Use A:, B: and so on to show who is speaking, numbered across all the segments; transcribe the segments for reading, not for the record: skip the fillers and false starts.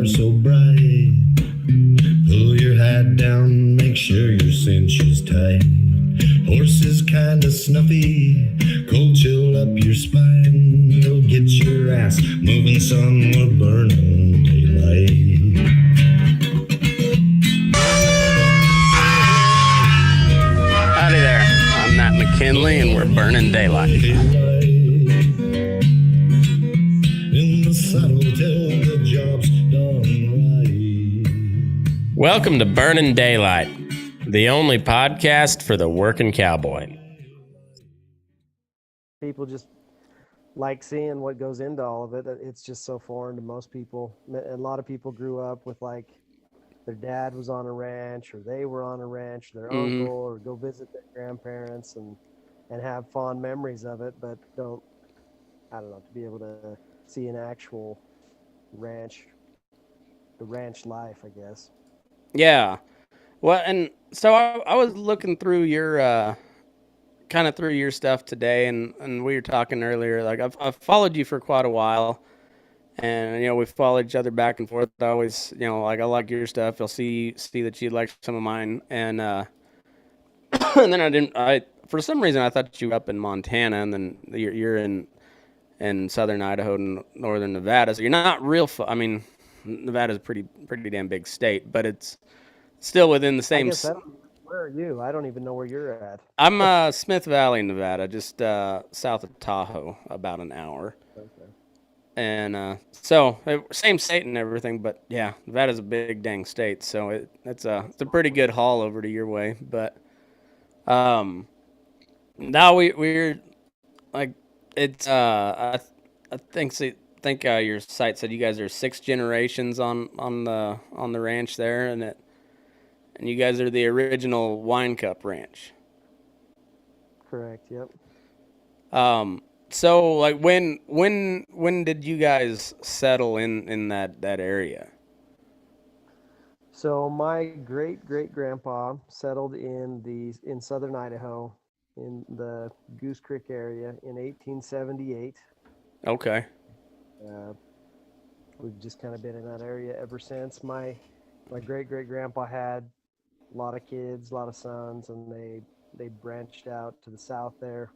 A: stars so bright. Pull your hat down, make sure your cinch is tight. Horses kinda snuffy, cold chill up your spine. You'll get your ass moving, son, we're burning daylight.
B: Howdy there, I'm Matt McKinley and we're burning daylight.
A: In the saddle till the job's done right.
B: Welcome to Burning Daylight, the only podcast for the working cowboy.
C: People just like seeing what goes into all of it. It's just so foreign to most people. A lot of people grew up with like their dad was on a ranch, or they were on a ranch, their uncle, or go visit their grandparents and have fond memories of it, but to be able to see an actual ranch, the ranch life, I guess.
B: Yeah. Well, and so I was looking through your kind of through your stuff today, and we were talking earlier. Like I've followed you for quite a while, and we followed each other back and forth. I always like I like your stuff. You'll see that you like some of mine, and and then I for some reason I thought you were up in Montana, and then you're in southern Idaho and northern Nevada. So you're not real. I mean, Nevada's a pretty damn big state, but it's still within the same.
C: Where are you? I don't even know where you're at.
B: I'm Smith Valley, Nevada, just south of Tahoe, about an hour.
C: Okay.
B: And so same state and everything, but yeah, Nevada's a big dang state, so it's a pretty good haul over to your way. But now we're like it's I think your site said you guys are 6 generations on the ranch there, and you guys are the original Wine Cup Ranch.
C: Correct. Yep.
B: So like when did you guys settle in that area?
C: So my great grandpa settled in southern Idaho in the Goose Creek area in 1878.
B: Okay.
C: We've just kind of been in that area ever since. My great grandpa had a lot of kids, a lot of sons, and they branched out to the south there,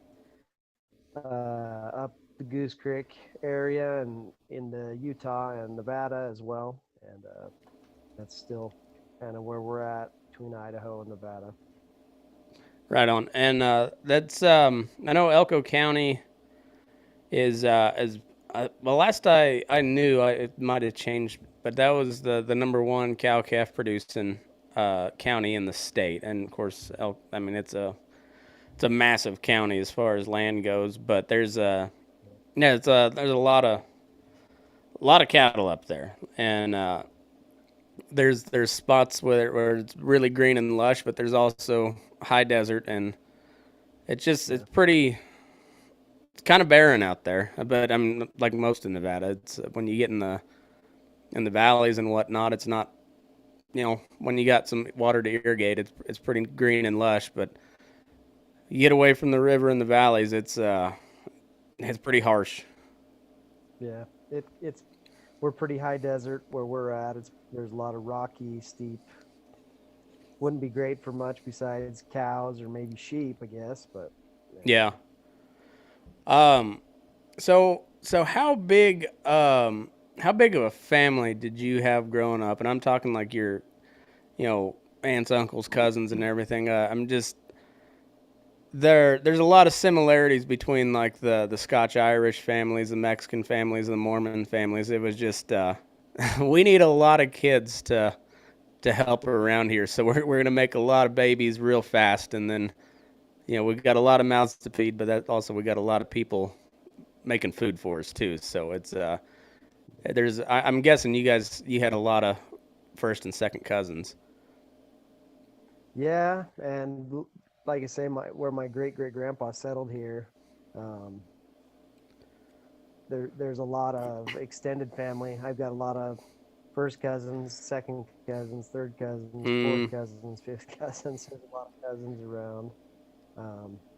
C: up the Goose Creek area and into Utah and Nevada as well. And that's still kind of where we're at between Idaho and Nevada.
B: Right on. And that's I know Elko County is well, last I knew, it might have changed, but that was the number one cow calf producing county in the state. And of course, it's a massive county as far as land goes, but there's a lot of cattle up there, and there's spots where it's really green and lush, but there's also high desert, and it's kind of barren out there. But I'm like most of Nevada. It's when you get in the valleys and whatnot, it's not, when you got some water to irrigate, it's pretty green and lush. But you get away from the river and the valleys, it's pretty harsh.
C: Yeah, we're pretty high desert where we're at. There's a lot of rocky, steep. Wouldn't be great for much besides cows or maybe sheep, I guess. But
B: yeah. So how big of a family did you have growing up? And I'm talking like your, aunts, uncles, cousins, and everything. I'm just there's a lot of similarities between like the Scotch-Irish families, the Mexican families, the Mormon families. It was just we need a lot of kids to help around here, so we're gonna make a lot of babies real fast, and then we've got a lot of mouths to feed, but that also we got a lot of people making food for us too. So it's I'm guessing you had a lot of first and second cousins.
C: Yeah, and like I say, where my great grandpa settled here, there's a lot of extended family. I've got a lot of first cousins, second cousins, third cousins, fourth cousins, fifth cousins. There's a lot of cousins around.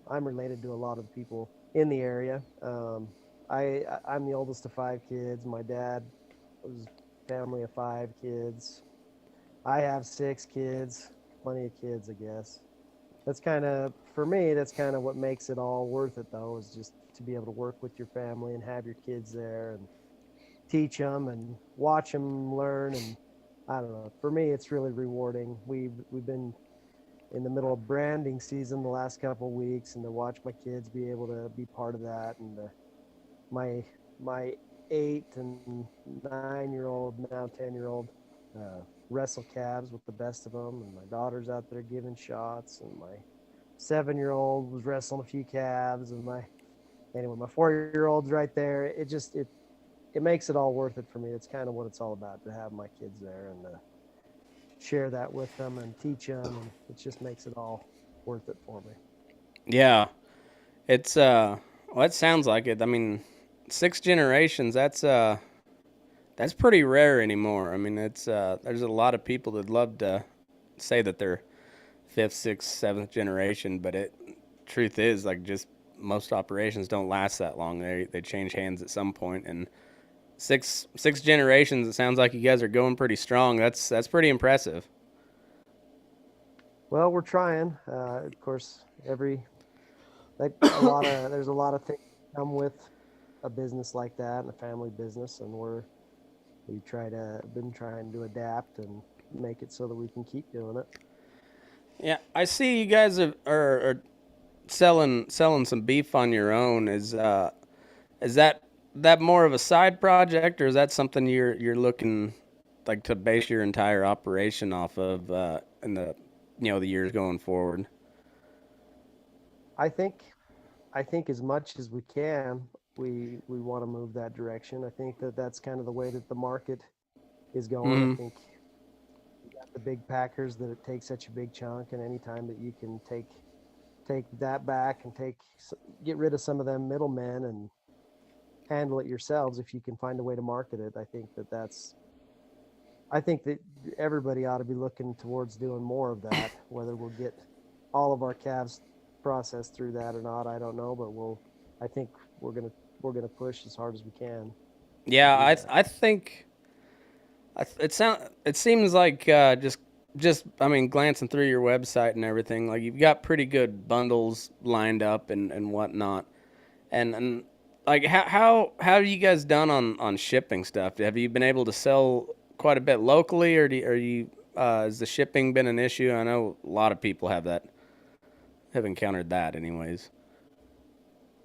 C: I'm related to a lot of people in the area. I'm the oldest of 5 kids. My dad was family of 5 kids. I have 6 kids, plenty of kids, I guess. That's kind of, for me, that's kind of what makes it all worth it, though, is just to be able to work with your family and have your kids there and teach them and watch them learn. And I don't know, for me, it's really rewarding. We've been in the middle of branding season the last couple of weeks, and to watch my kids be able to be part of that, and my 8 and 9-year-old, now 10-year-old, wrestle calves with the best of them, and my daughter's out there giving shots, and my 7-year-old was wrestling a few calves, and my 4-year-old's right there. It makes it all worth it for me. It's kind of what it's all about, to have my kids there and share that with them and teach them, and it just makes it all worth it for me.
B: Yeah, it's well, it sounds like it. I mean, 6 generations. That's pretty rare anymore. I mean, it's there's a lot of people that love to say that they're 5th, 6th, 7th generation, but truth is, like, just most operations don't last that long. They change hands at some point, and six generations. It sounds like you guys are going pretty strong. That's pretty impressive.
C: Well, we're trying. Of course, there's a lot of things that come with a business like that, and a family business, and been trying to adapt and make it so that we can keep doing it.
B: Yeah, I see you guys are selling some beef on your own. Is that more of a side project, or is that something you're looking like to base your entire operation off of in the the years going forward?
C: I think as much as we can, we want to move that direction. I think that's kind of the way that the market is going. I think you got the big packers that it takes such a big chunk, and anytime that you can take that back and get rid of some of them middlemen and handle it yourselves, if you can find a way to market it, I think that everybody ought to be looking towards doing more of that. Whether we'll get all of our calves processed through that or not, I don't know, but I think we're gonna push as hard as we can.
B: Yeah, I think it seems like just I mean, glancing through your website and everything, like, you've got pretty good bundles lined up and whatnot, and like, how have you guys done on shipping stuff? Have you been able to sell quite a bit locally, or are you has the shipping been an issue? I know a lot of people have encountered that anyways.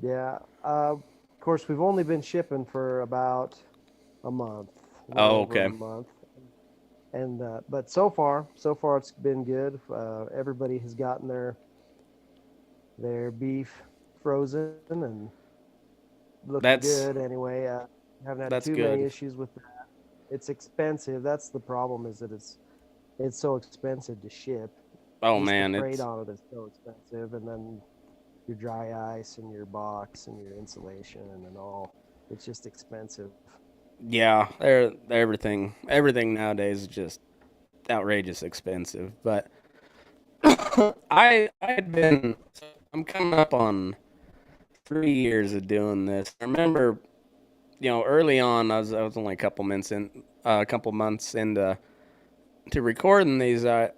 C: Yeah. Of course, we've only been shipping for about a month.
B: Oh, okay.
C: A month. And but so far it's been good. Everybody has gotten their beef frozen and looking good anyway. Haven't had too many issues with that. It's expensive. That's the problem, is that it's so expensive to ship.
B: Oh,
C: Just
B: man,
C: the freight on it is so expensive, and then your dry ice and your box and your insulation and all. It's just expensive.
B: Yeah, everything nowadays is just outrageous expensive. But I'm coming up on 3 years of doing this. I remember, early on, I was only a couple months into to recording these. I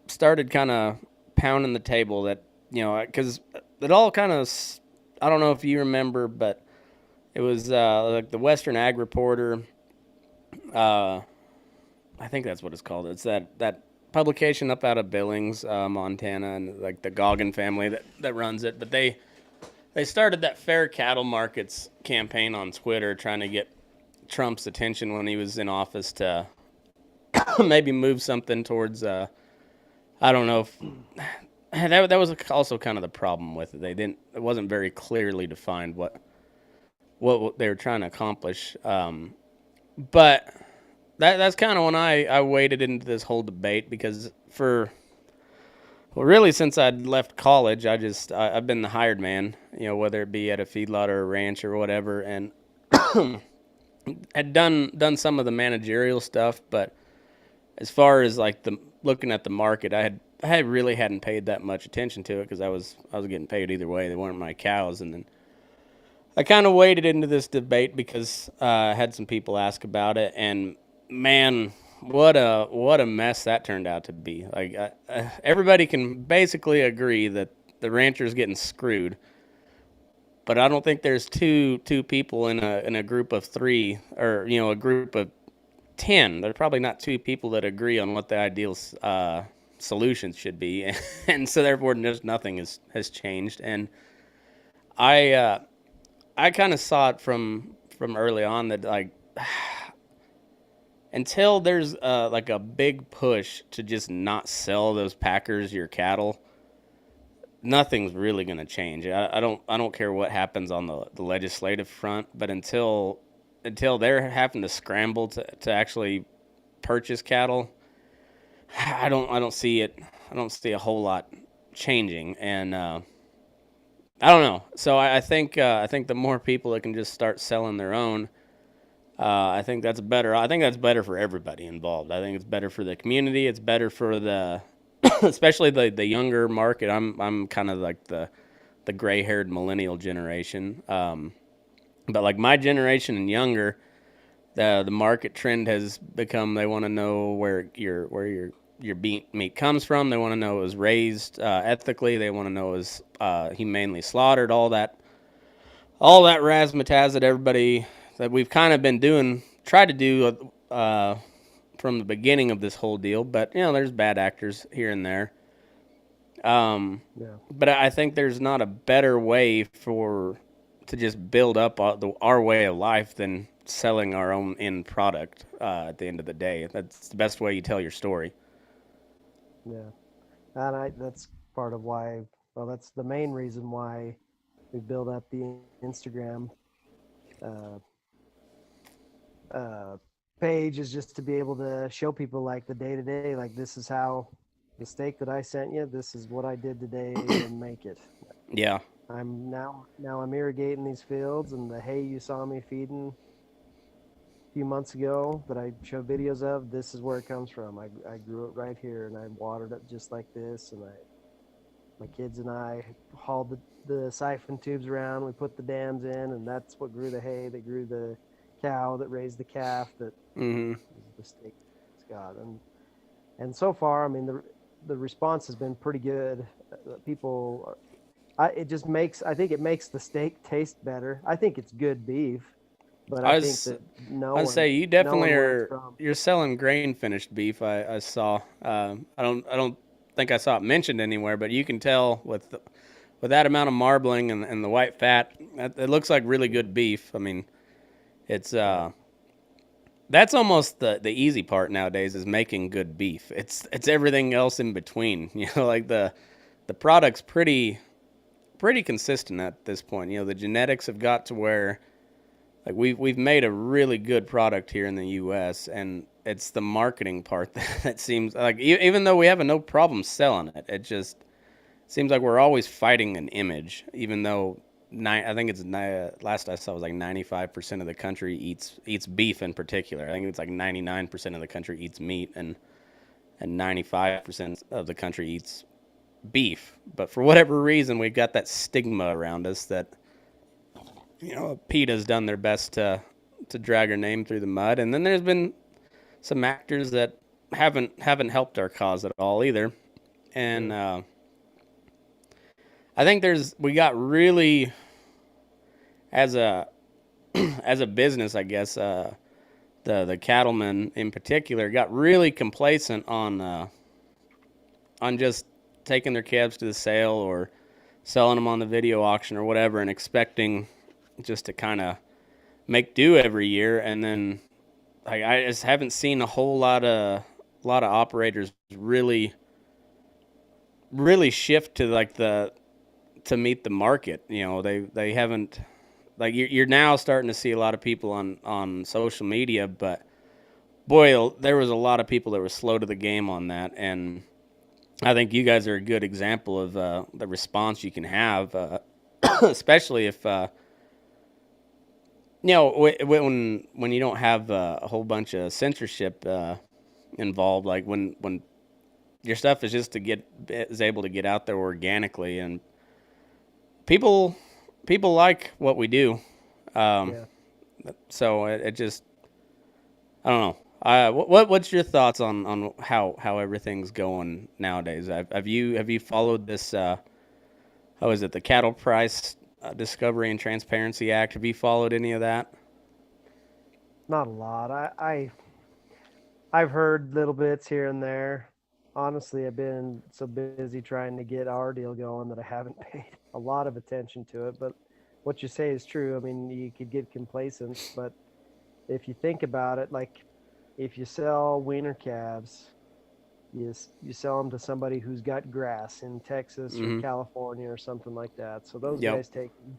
B: started kind of pounding the table that, because it all kind of, I don't know if you remember, but it was like the Western Ag Reporter. I think that's what it's called. It's that publication up out of Billings, Montana, and like the Goggin family that runs it. But they started that Fair Cattle Markets campaign on Twitter, trying to get Trump's attention when he was in office to maybe move something towards. I don't know if that was also kind of the problem with it. It wasn't very clearly defined what they were trying to accomplish. But that's kind of when I waded into this whole debate, because really since I'd left college, I've been the hired man, whether it be at a feedlot or a ranch or whatever, and had done some of the managerial stuff. But as far as like looking at the market, I really hadn't paid that much attention to it, because I was getting paid either way. They weren't my cows. And then I kind of waded into this debate because I had some people ask about it, and Man, what a mess that turned out to be. Like everybody can basically agree that the rancher's getting screwed, but I don't think there's two people in a group of three, or a group of 10. There's probably not two people that agree on what the ideal solutions should be, and so therefore just nothing has changed. And I uh, I kind of saw it from early on that, like, until there's like a big push to just not sell those packers your cattle, nothing's really going to change. I don't care what happens on the legislative front, but until they're having to scramble to actually purchase cattle, I don't see it. I don't see a whole lot changing, and I don't know. So I think the more people that can just start selling their own, I think that's better. I think that's better for everybody involved. I think it's better for the community. It's better for the especially the younger market. I'm kind of like the gray haired millennial generation. But like my generation and younger, the market trend has become, they want to know where your meat comes from. They want to know it was raised ethically. They want to know it was humanely slaughtered. All that razzmatazz that everybody, that we've kind of been doing, tried to do from the beginning of this whole deal. But there's bad actors here and there.
C: Yeah.
B: But I think there's not a better way to just build up our way of life than selling our own end product. At the end of the day, that's the best way you tell your story.
C: Yeah. And that's part of why, well, that's the main reason why we build up the Instagram uh, uh, page, is just to be able to show people like the day to day, like this is how the steak that I sent you, this is what I did today to make it.
B: Yeah.
C: I'm irrigating these fields, and the hay you saw me feeding a few months ago that I show videos of, this is where it comes from. I grew it right here, and I watered it just like this, and my kids and I hauled the siphon tubes around. We put the dams in, and that's what grew the hay that grew the cow that raised the calf that
B: Mm-hmm.
C: is the steak it's got. And so far, I mean, the response has been pretty good. People, I think it makes the steak taste better. I think it's good beef, but I
B: I
C: think
B: was
C: that
B: I'd say you definitely
C: where it's from.
B: you're selling grain finished beef. I saw. I don't think I saw it mentioned anywhere, but you can tell with that amount of marbling and the white fat, it looks like really good beef. I mean, it's
C: Yeah,
B: that's almost the easy part nowadays, is making good beef. It's everything else in between. Like the product's pretty consistent at this point. The genetics have got to where, like, we've made a really good product here in the U.S., and it's the marketing part that seems like, even though we have no problem selling it, it just seems like we're always fighting an image. Even though I think last I saw was like 95% of the country eats beef in particular. I think it's like 99% of the country eats meat, and 95% of the country eats beef. But for whatever reason, we've got that stigma around us that PETA's done their best to drag her name through the mud, and then there's been some actors that haven't helped our cause at all either. And
C: yeah,
B: I think we got really, as a as a business, I guess, the cattlemen in particular got really complacent on just taking their calves to the sale or selling them on the video auction or whatever, and expecting just to kind of make do every year. And then, like, I just haven't seen a whole lot of operators really shift to like to meet the market. They haven't, like, you're now starting to see a lot of people on social media, but boy, there was a lot of people that were slow to the game on that. And I think you guys are a good example of the response you can have, especially if when you don't have a whole bunch of censorship involved, like when your stuff is just is able to get out there organically, and people people like what we do. Um,
C: yeah.
B: so it just, I don't know. What's your thoughts on how everything's going nowadays? Have you followed this? How is it? The Cattle Price Discovery and Transparency Act. Have you followed any of that?
C: Not a lot. I've heard little bits here and there. Honestly, I've been so busy trying to get our deal going that I haven't paid a lot of attention to it. But what you say is true. I mean, you could get complacent, but if you think about it, like if you sell wiener calves, you sell them to somebody who's got grass in Texas or
B: Mm-hmm.
C: California or something like that. So those
B: Yep.
C: guys take them.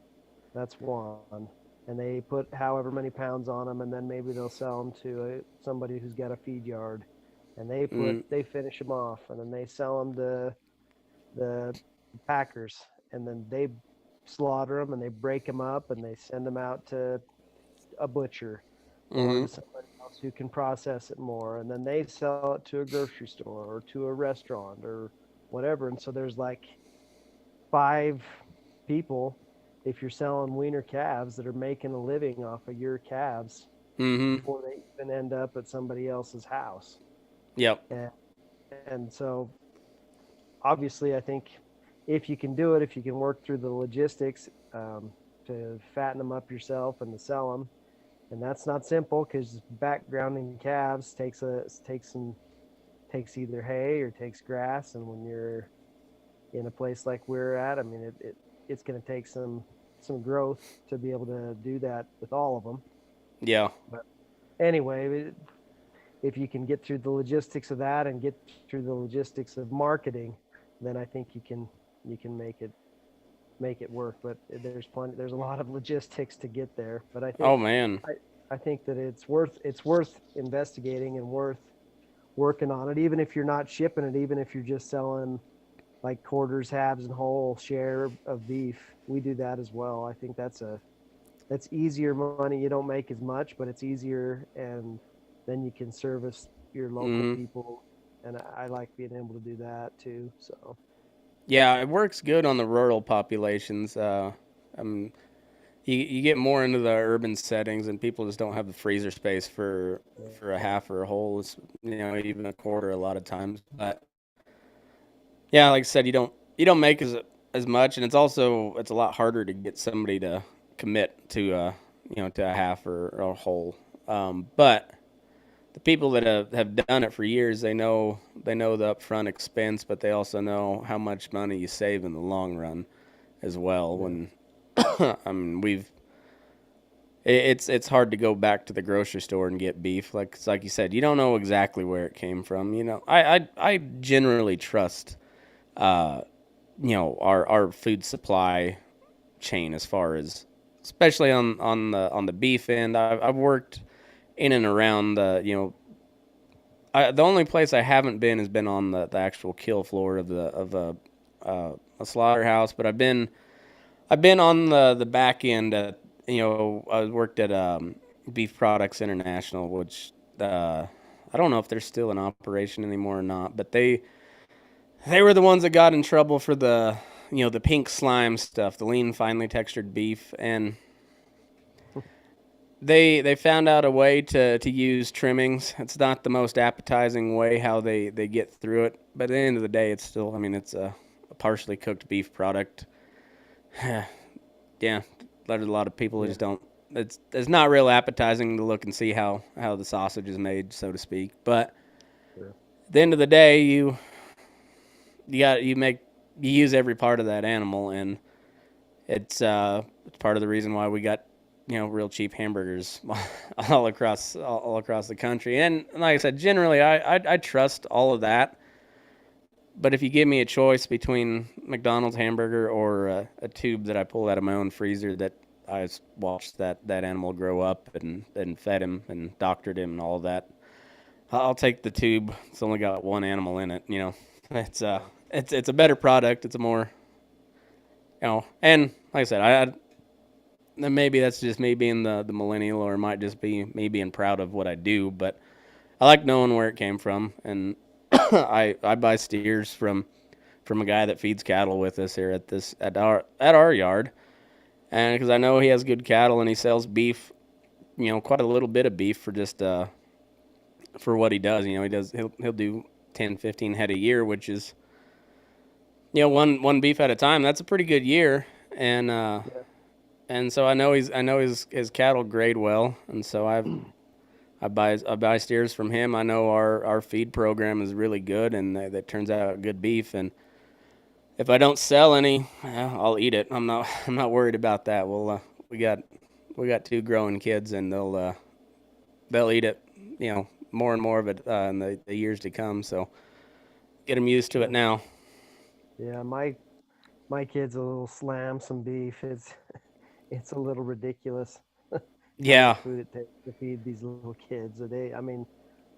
C: That's one. And they put however many pounds on them, and then maybe they'll sell them to somebody who's got a feed yard, and
B: Mm,
C: they finish them off, and then they sell them to the packers, and then they slaughter them and they break them up and they send them out to a butcher or
B: mm-hmm.
C: to somebody else who can process it more, and then they sell it to a grocery store or to a restaurant or whatever. And so there's like 5 people, if you're selling wiener calves, that are making a living off of your calves
B: Mm-hmm.
C: before they even end up at somebody else's house.
B: Yep.
C: And so obviously, I think if you can do it, if you can work through the logistics to fatten them up yourself and to sell them, and that's not simple because backgrounding calves takes either hay or takes grass, and when you're in a place like we're at, I mean, it's going to take some growth to be able to do that with all of them.
B: Yeah.
C: But anyway, if you can get through the logistics of that and get through the logistics of marketing, then I think you can make it work. But there's a lot of logistics to get there. But
B: Oh man.
C: I think that it's worth investigating and worth working on it, even if you're not shipping it, even if you're just selling like quarters, halves, and whole share of beef. We do that as well. I think that's easier money. You don't make as much, but it's easier, and then you can service your local
B: Mm-hmm.
C: people. And I like being able to do that too. So
B: Yeah, it works good on the rural populations. Um, you get more into the urban settings, and people just don't have the freezer space for a half or a whole, even a quarter a lot of times. But yeah, like I said, you don't make as much, and it's a lot harder to get somebody to commit to a half or a whole. But the people that have done it for years, they know the upfront expense, but they also know how much money you save in the long run as well.
C: yeah,
B: When I mean, it's hard to go back to the grocery store and get beef. Like it's like you said, you don't know exactly where it came from. I generally trust uh, our food supply chain as far as, especially on the beef end. I've worked in and around the only place I haven't been has been on the actual kill floor of a slaughterhouse, but I've been on the back end at, I worked at Beef Products International, which I don't know if they're still in operation anymore or not, but they were the ones that got in trouble for the pink slime stuff, the lean finely textured beef, and they found out a way to use trimmings. It's not the most appetizing way how they get through it, but at the end of the day, it's still, I mean, it's a partially cooked beef product. Yeah, there's a lot of people who
C: yeah,
B: just don't. It's not real appetizing to look and see how the sausage is made, so to speak. But
C: sure,
B: at the end of the day, you use every part of that animal, and it's part of the reason why we got real cheap hamburgers all across the country. And like I said, generally I trust all of that. But if you give me a choice between McDonald's hamburger or a tube that I pull out of my own freezer that I watched that animal grow up and fed him and doctored him and all of that, I'll take the tube. It's only got one animal in it. It's it's a better product. It's a more, and like I said, then maybe that's just me being the millennial, or it might just be me being proud of what I do. But I like knowing where it came from, and I buy steers from a guy that feeds cattle with us here at our yard, and because I know he has good cattle and he sells beef, quite a little bit of beef for just for what he does. You know, he'll do 10, 15 head a year, which is, you know, one beef at a time. That's a pretty good year,
C: Yeah.
B: and so I know his cattle grade well, and so I buy steers from him. I know our feed program is really good, and that turns out good beef. And if I don't sell any, I'll eat it. I'm not worried about that. We got we got two growing kids, and they'll eat it. You know, more and more of it in the years to come. So get them used to it
C: Yeah.
B: now.
C: Yeah. My kids will slam some beef. It's a little ridiculous how much
B: Yeah,
C: food it takes to feed these little kids. I mean,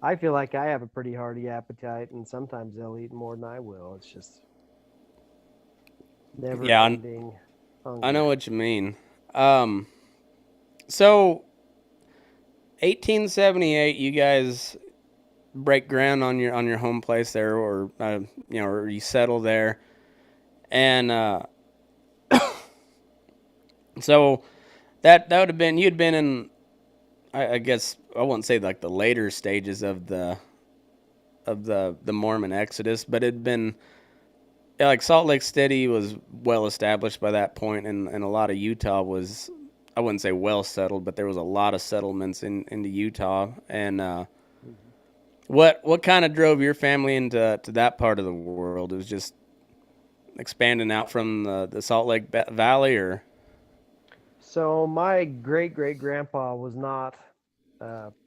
C: I feel like I have a pretty hearty appetite, and sometimes they'll eat more than I will. It's just never
B: yeah,
C: ending
B: I know
C: hunger.
B: what you mean. Um, so 1878, you guys break ground on your home place there, or you know, or you settle there, and so that would have been you'd been in, I guess I wouldn't say like the later stages of the Mormon Exodus, but it'd been, yeah, like Salt Lake City was well established by that point, and a lot of Utah was, I wouldn't say well settled, but there was a lot of settlements into Utah. And
C: Mhm.
B: what kind of drove your family into to that part of the world? It was just expanding out from the Salt Lake Valley, or
C: So my great great grandpa was not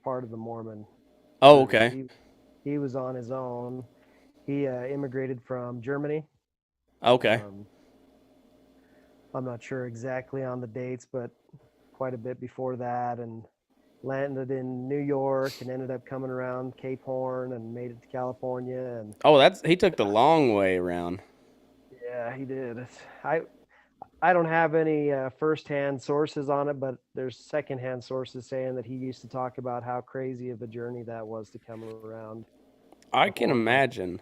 C: part of the Mormon
B: oh,
C: church.
B: okay,
C: He was on his own. He immigrated from Germany.
B: okay.
C: Um, I'm not sure exactly on the dates, but quite a bit before that, and landed in New York and ended up coming around Cape Horn and made it to California. And
B: Oh, that's he took the long way around.
C: yeah, he did. I don't have any firsthand sources on it, but there's secondhand sources saying that he used to talk about how crazy of a journey that was to come around
B: I
C: the
B: can
C: horn.
B: imagine.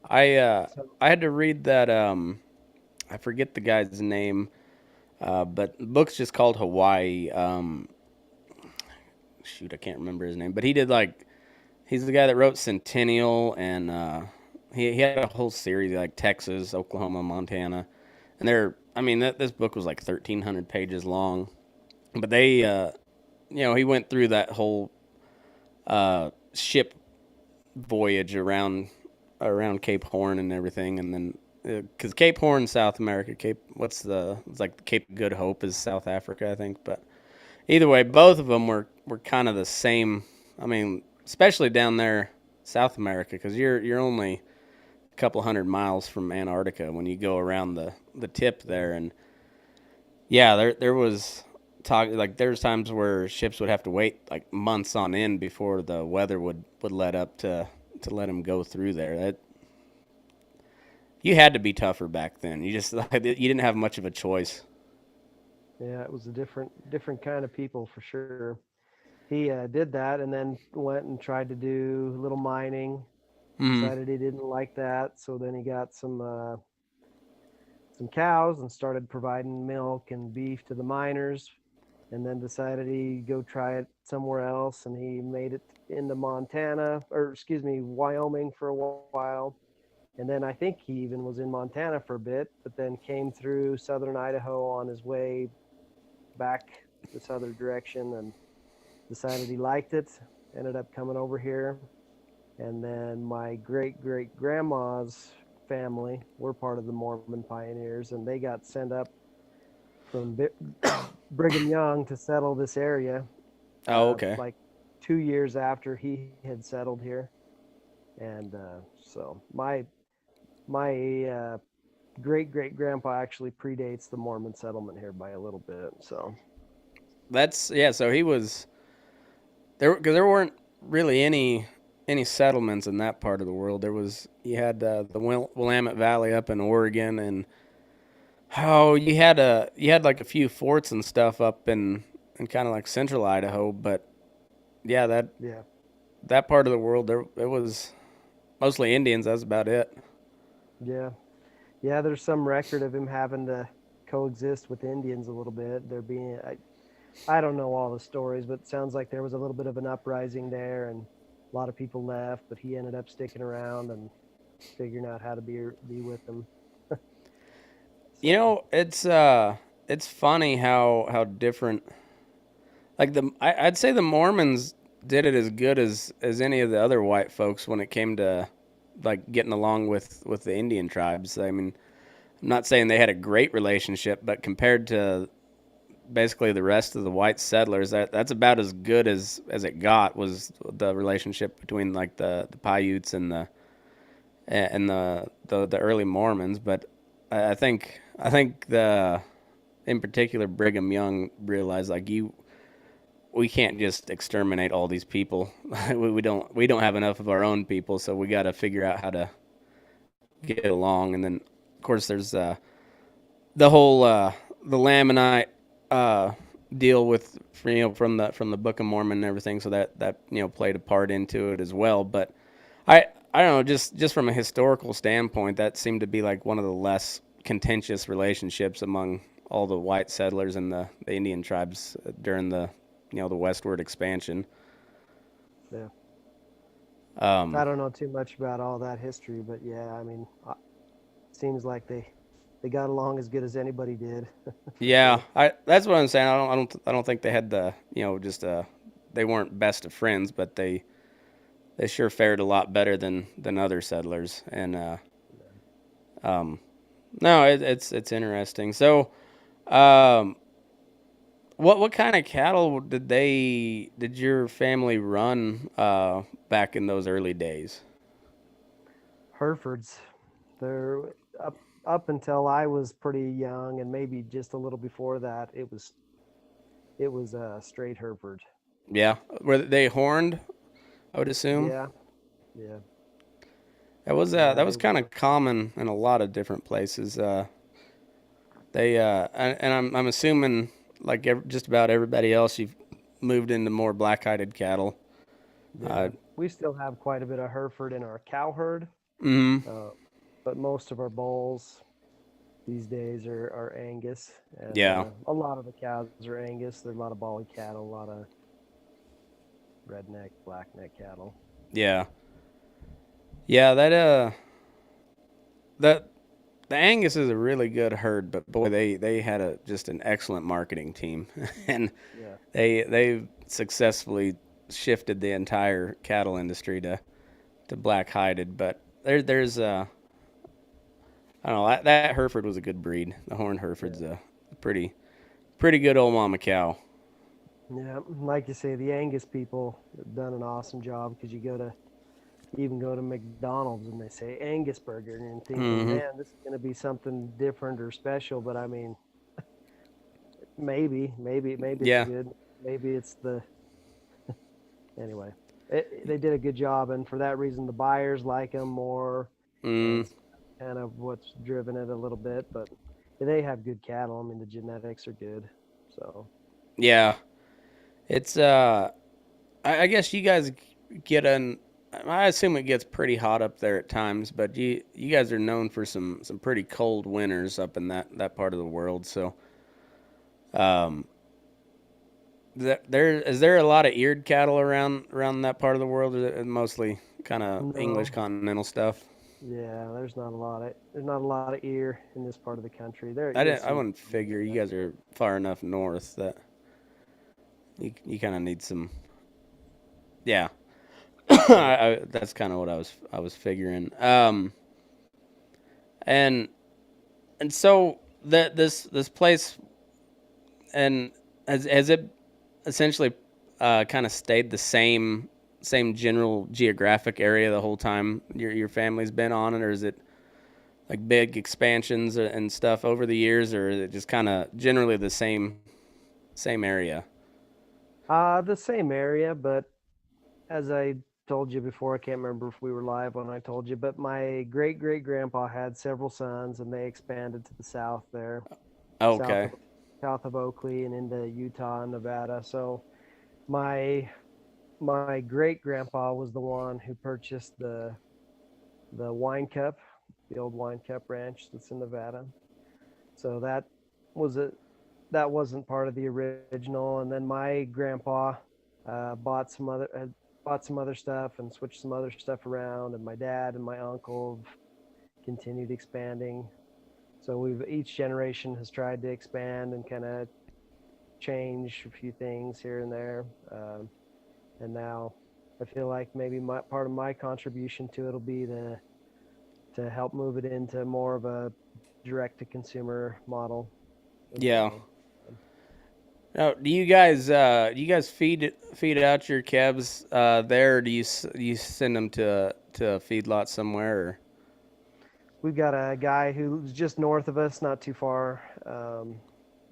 B: I uh,
C: So
B: I had to read that. I forget the guy's name, but the book's just called Hawaii. Shoot, I can't remember his name, but he did like he's the guy that wrote Centennial, and he had a whole series like Texas, Oklahoma, Montana, and they're, I mean, this book was like 1,300 pages long, but they you know, he went through that whole ship voyage around Cape Horn and everything, and then because Cape Horn, South America, it's like Cape Good Hope is South Africa, I think. But either way, both of them were kind of the same. I mean, especially down there, South America, because you're only a couple hundred miles from Antarctica when you go around the tip there, and yeah, there was talk like there's times where ships would have to wait like months on end before the weather would let up to let them go through there. That you had to be tougher back then. You just you didn't have much of a choice.
C: yeah, it was a different kind of people for sure. He did that and then went and tried to do a little mining.
B: Mm.
C: Decided he didn't like that, so then he got some cows and started providing milk and beef to the miners. And then decided he'd go try it somewhere else, and he made it into Montana, or excuse me, Wyoming for a while. And then I think he even was in Montana for a bit, but then came through southern Idaho on his way back this other direction and decided he liked it. Ended up coming over here. And then my great great grandma's family were part of the Mormon pioneers, and they got sent up from Brigham Young to settle this area
B: Oh, okay.
C: like 2 years after he had settled here. And so my great great grandpa actually predates the Mormon settlement here by a little bit. So
B: That's yeah. So he was there because there weren't really any settlements in that part of the world. There was you had the Willamette Valley up in Oregon, and oh, you had like a few forts and stuff up in kind of like central Idaho, but yeah,
C: yeah,
B: that part of the world there it was mostly Indians. That's about it.
C: yeah, yeah. There's some record of him having to coexist with Indians a little bit. There being I don't know all the stories, but it sounds like there was a little bit of an uprising there, and A lot of people left, but he ended up sticking around and figuring out how to be with them.
B: You
C: So
B: know, it's funny how different. Like I'd say the Mormons did it as good as any of the other white folks when it came to like getting along with the Indian tribes. I mean, I'm not saying they had a great relationship, but compared to basically the rest of the white settlers, that's about as good as it got was the relationship between like the Paiutes and the early Mormons. But I think the in particular Brigham Young realized like we can't just exterminate all these people. We don't have enough of our own people, so we got to figure out how to get along. And then of course there's the whole the Lamanite uh, deal with from the Book of Mormon and everything. So that played a part into it as well. But I don't know, just from a historical standpoint, that seemed to be like one of the less contentious relationships among all the white settlers and the Indian tribes during the westward expansion.
C: yeah, I
B: Um,
C: don't know too much about all that history, but yeah, I mean, seems like they got along as good as anybody did, for
B: yeah,
C: sure.
B: that's what I'm saying. I don't think they had just they weren't best of friends, but they sure fared a lot better than other settlers. And um, no, it's interesting. So, um, what kind of cattle did your family run back in those early days?
C: Herefords, they're up until I was pretty young, and maybe just a little before that, it was a straight Hereford.
B: Yeah, were they horned? I would assume
C: Yeah, yeah,
B: that
C: yeah.
B: was
C: They
B: kind of
C: were.
B: common in a lot of different places. They and I'm assuming like just about everybody else, you've moved into more black-hided cattle.
C: Yeah,
B: Uh,
C: we still have quite a bit of Hereford in our cow herd,
B: mm,
C: uh, but most of our bulls these days are Angus, and
B: yeah,
C: a lot of the cows are Angus. There's a lot of Bolly cattle, a lot of redneck, blackneck cattle.
B: yeah, yeah. That the Angus is a really good herd, but boy, they had just an excellent marketing team, and
C: Yeah,
B: they successfully shifted the entire cattle industry to black hided. But there's I don't know, that Hereford was a good breed. The horned Hereford's
C: yeah,
B: a pretty good old mama cow.
C: yeah. Like you say, the Angus people have done an awesome job because you even go to McDonald's and they say Angus burger, and you're thinking,
B: Mm-hmm.
C: man, this is going to be something different or special. But I mean, maybe it's
B: Yeah.
C: good. Maybe it's the anyway. They did a good job, and for that reason, the buyers like them more,
B: Mm,
C: and so that's kind of what's driven it a little bit. But they have good cattle. I mean, the genetics are good. So
B: yeah. It's I guess you guys get an. I assume it gets pretty hot up there at times, but you guys are known for some pretty cold winters up in that part of the world. So, um, there is there a lot of eared cattle around that part of the world, or is it mostly kind of English
C: no,
B: continental stuff?
C: yeah, there's not a lot of ear in this part of the country. There
B: I
C: you'll
B: didn't. I
C: see
B: wouldn't
C: some
B: figure you
C: there,
B: guys
C: but
B: are far enough north that you kind of need some. Yeah,
C: yeah.
B: that's kind of what I was figuring. And and so that this place and has it essentially kind of stayed the same general geographic area the whole time your family's been on it, or is it like big expansions and stuff over the years, or is it just kind of generally the same area?
C: The same area, but as I told you before, I can't remember if we were live when I told you, but my great great grandpa had several sons, and they expanded to the south there, south
B: Okay.
C: of south of Oakley and into Utah and Nevada. So my my great grandpa was the one who purchased the Wine Cup, the old Wine Cup Ranch that's in Nevada. So was a that wasn't part of the original. And then my grandpa bought some other. bought some other stuff and switched some other stuff around, and my dad and my uncle have continued expanding. So we've each generation has tried to expand and kind of change a few things here and there. And now I feel like maybe part of my contribution to it will be to help move it into more of a direct to consumer model. And
B: Yeah.
C: so,
B: Now, do you guys feed out your calves there, or do you send them to a feedlot somewhere? Or?
C: we've got a guy who's just north of us, not too far,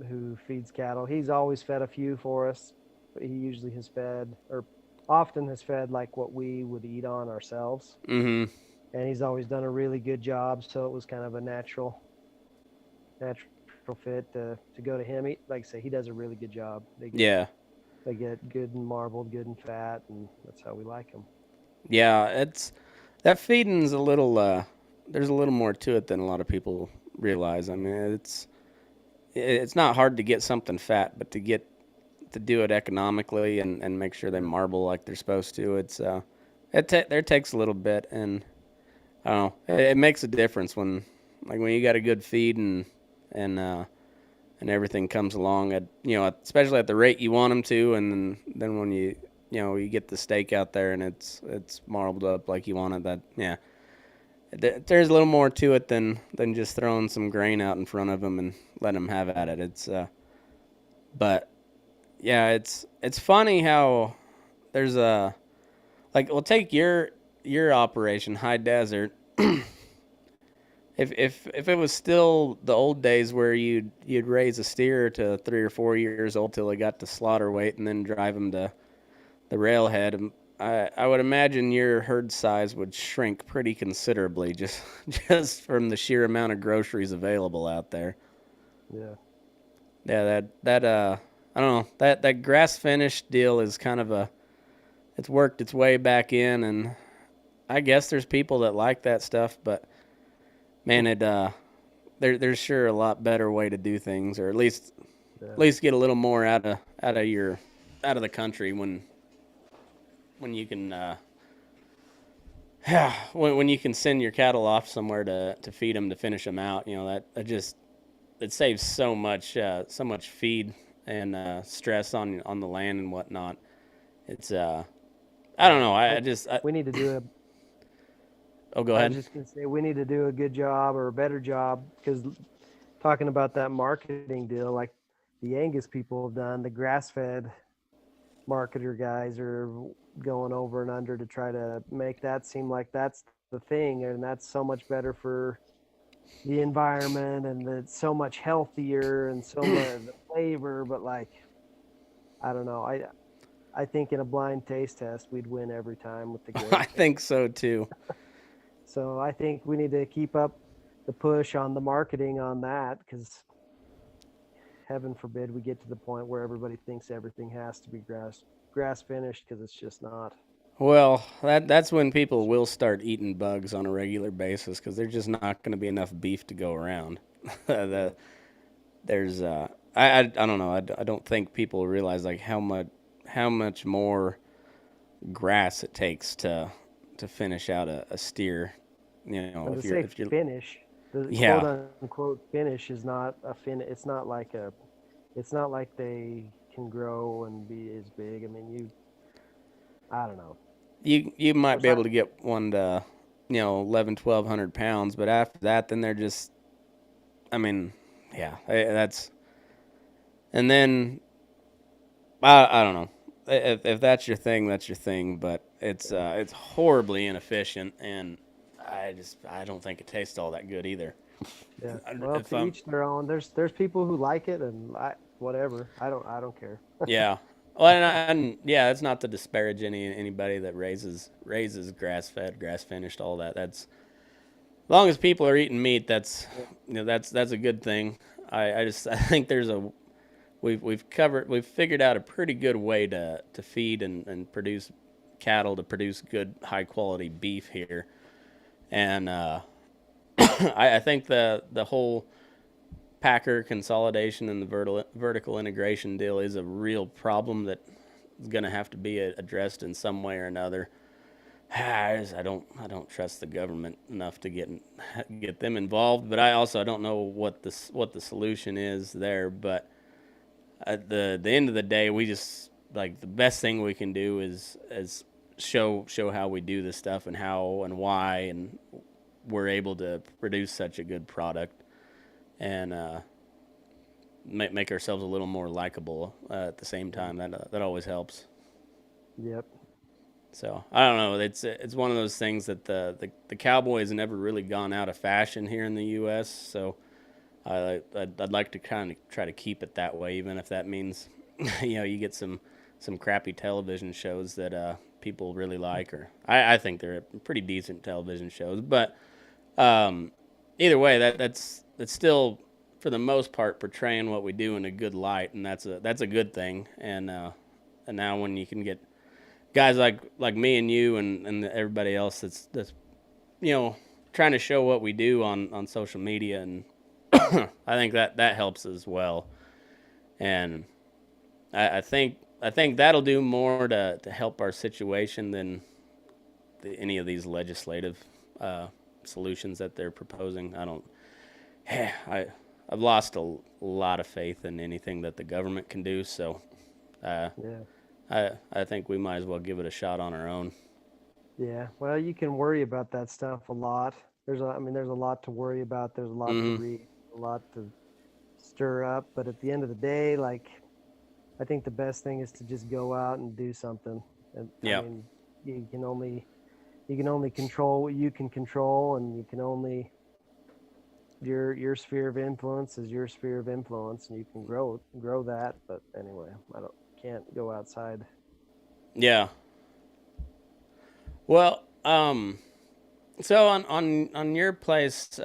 C: who feeds cattle. He's always fed a few for us, but he usually has fed, or often has fed, like what we would eat on ourselves.
B: Mm-hmm.
C: And he's always done a really good job. So it was kind of a natural fit to go to him. Like I say, he does a really good job.
B: Yeah.
C: They get good and marbled, good and fat, and that's how we like them.
B: Yeah. That feeding's a little. There's a little more to it than a lot of people realize. I mean, it's not hard to get something fat, but to do it economically and make sure they marble like they're supposed to, there takes a little bit, and I don't know. It makes a difference when you got a good feed and and everything comes along at especially at the rate you want them to, and then when you get the steak out there and it's marbled up like you want it. There's a little more to it than just throwing some grain out in front of them and letting them have at it. But yeah, it's funny how there's we'll take your operation, High Desert. If it was still the old days where you'd raise a steer to 3 or 4 years old till they got to slaughter weight and then drive them to the railhead, I would imagine your herd size would shrink pretty considerably just from the sheer amount of groceries available out there.
C: Yeah.
B: Yeah, that I don't know, that grass finished deal is kind of it's worked its way back in, and I guess there's people that like that stuff, but man, there's sure a lot better way to do things, or at least get a little more out of the country when you can when you can send your cattle off somewhere to feed them, to finish them out. That just it saves so much feed and stress on the land and whatnot. It's I don't know.
C: We need to do a.
B: Oh, go
C: I
B: ahead.
C: was just gonna say we need to do a good job or a better job, because talking about that marketing deal, like the Angus people have done, the grass-fed marketer guys are going over and under to try to make that seem like that's the thing, and that's so much better for the environment, and it's so much healthier and so much the flavor. But like, I don't know. I think in a blind taste test we'd win every time with the
B: I
C: grain.
B: think so too.
C: So I think we need to keep up the push on the marketing on that, because heaven forbid we get to the point where everybody thinks everything has to be grass finished, because it's just not.
B: Well, that's when people will start eating bugs on a regular basis, because there's just not going to be enough beef to go around. There's I don't know. I don't think people realize like how much more grass it takes to finish out a steer.
C: And to
B: If
C: say
B: you're
C: finish, the
B: yeah.
C: quote unquote finish is not a fin. It's not like a. It's not like they can grow and be as big. I mean, I don't know.
B: You
C: Of
B: might
C: course,
B: be able to get one to 11, 1,200 pounds, but after that, then they're just, I mean, yeah, that's, and then I don't know. If that's your thing, that's your thing. But it's horribly inefficient, and I don't think it tastes all that good either.
C: yeah. Well,
B: If
C: to each their own. There's people who like it, and whatever. I don't care.
B: Yeah, well, and yeah, it's not to disparage anybody that raises grass fed, grass finished, all that. That's as long as people are eating meat, that's a good thing. I think we've figured out a pretty good way to feed and produce cattle, to produce good high quality beef here, and I think the whole packer consolidation and the vertical integration deal is a real problem that going to have to be addressed in some way or another. I don't trust the government enough to get them involved, but I don't know what the solution is there. But at the end of the day, we just like the best thing we can do is show how we do this stuff and how and why, and we're able to produce such a good product and make ourselves a little more likable at the same time. That always helps.
C: Yep.
B: So I don't know. It's one of those things that the cowboy has never really gone out of fashion here in the U.S. So I'd like to kind of try to keep it that way, even if that means you get some crappy television shows that people really like, or I think they're pretty decent television shows. But either way, that's still for the most part portraying what we do in a good light, and that's a good thing. And now when you can get guys like me and you and everybody else that's trying to show what we do on social media, and I think that helps as well. And I think that'll do more to help our situation than any of these legislative solutions that they're proposing. I've lost a lot of faith in anything that the government can do. So
C: Yeah.
B: I think we might as well give it a shot on our own.
C: Yeah. Well, you can worry about that stuff a lot. There's a lot to worry about. There's a lot to read, a lot to stir up. But at the end of the day, like, I think the best thing is to just go out and do something. And
B: Yeah.
C: I mean, you can only control what you can control, and you can only your sphere of influence is your sphere of influence, and you can grow that. But anyway, can't go outside.
B: Yeah. Well, so on your place,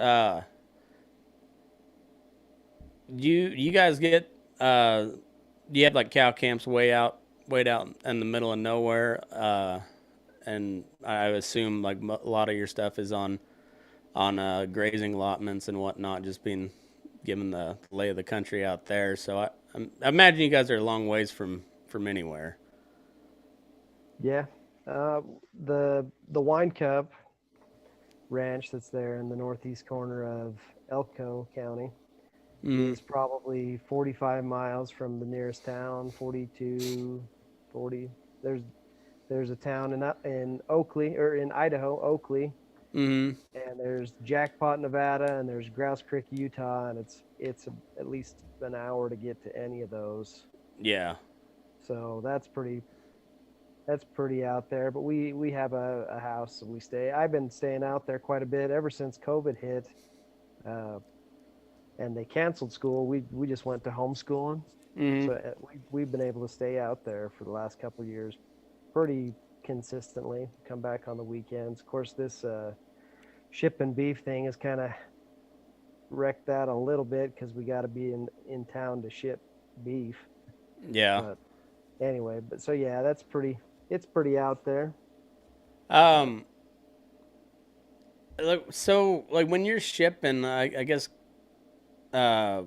B: you guys get you have like cow camps way out in the middle of nowhere, and I assume like a lot of your stuff is on grazing allotments and whatnot, just being given the lay of the country out there. So I imagine you guys are a long ways from anywhere.
C: Yeah. The Wine Cup ranch that's there in the northeast corner of Elko County is probably 45 miles from the nearest town. 42, 40. There's a town in Oakley, or in Idaho, Oakley, and there's Jackpot, Nevada, and there's Grouse Creek, Utah, and it's at least an hour to get to any of those.
B: Yeah.
C: So that's pretty out there. But we have a house and we stay. I've been staying out there quite a bit ever since COVID hit, and they canceled school. We just went to homeschooling. So we've been able to stay out there for the last couple of years pretty consistently, come back on the weekends. Of course, this shipping beef thing has kind of wrecked that a little bit because we got to be in town to ship beef.
B: Yeah.
C: But anyway, so yeah, it's pretty out there.
B: So like when you're shipping, I guess it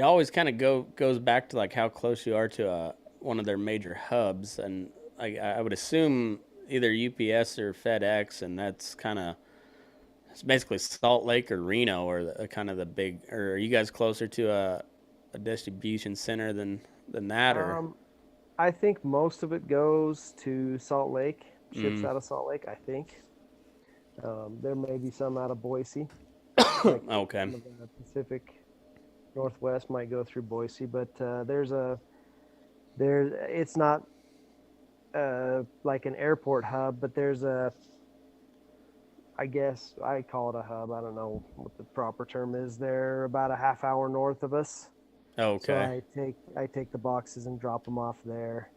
B: always kind of goes back to like how close you are to one of their major hubs, and I would assume either UPS or FedEx, and it's basically Salt Lake or Reno, or kind of the big. Or are you guys closer to a distribution center than that? Or
C: I think most of it goes to Salt Lake, ships out of Salt Lake, I think. There may be some out of Boise. Like
B: okay.
C: Some of the Pacific Northwest might go through Boise, but it's not like an airport hub, but I guess I call it a hub. I don't know what the proper term is. They're about a half hour north of us.
B: Okay.
C: So I take the boxes and drop them off there.